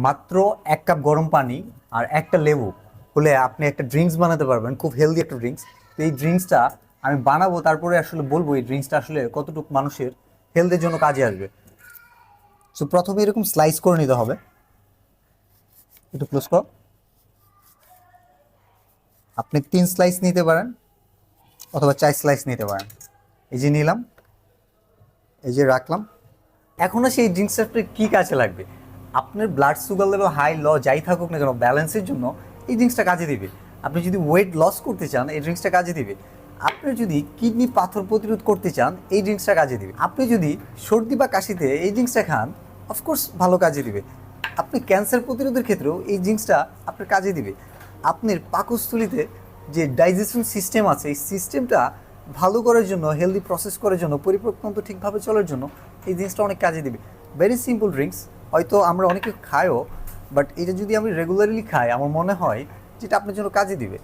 মাত্র 1 কাপ গরম পানি আর একটা লেবু হলে আপনি একটা ড্রিঙ্কস বানাতে পারবেন, খুব হেলদি একটা ড্রিঙ্কস। তো এই ড্রিঙ্কসটা আমি বানাবো, তারপরে আসলে বলবো এই ড্রিঙ্কসটা আসলে কতটুকু মানুষের হেলথের জন্য কাজে আসবে। সো প্রথমে এরকম স্লাইস করে নিতে হবে। একটু ক্লোজ করো। আপনি 3 স্লাইস নিতে পারেন অথবা 4 স্লাইস নিতে পারেন। এই যে নিলাম, এই যে রাখলাম। এখন সেই ড্রিঙ্কসটা আপনার কী কাজে লাগবে? আপনার ব্লাড সুগার লেভেল হাই ল যাই থাকুক না কেন, ব্যালেন্সের জন্য এই ড্রিঙ্কসটা কাজে দিবে। আপনি যদি ওয়েট লস করতে চান, এই ড্রিঙ্কসটা কাজে দিবে। আপনি যদি কিডনি পাথর প্রতিরোধ করতে চান, এই ড্রিঙ্কসটা কাজে দিবে। আপনি যদি সর্দি বা কাশিতে এই ড্রিঙ্কসটা খান, অফকোর্স ভালো কাজে দিবে। আপনি ক্যান্সার প্রতিরোধের ক্ষেত্রেও এই ড্রিঙ্কসটা আপনার কাজে দিবে। আপনার পাকস্থলীতে যে ডাইজেশন সিস্টেম আছে, এই সিস্টেমটা ভালো করার জন্য, হেলদি প্রসেস করার জন্য, পরিপাকতন্ত্র ঠিকভাবে চলার জন্য এই জিনিসটা অনেক কাজে দিবে। ভেরি সিম্পল ড্রিঙ্কস, হয়তো আমরা অনেকে খাইও, বাট এটা যদি আমি রেগুলারলি খাই, আমার মনে হয় যেটা আপনার জন্য কাজে দিবে।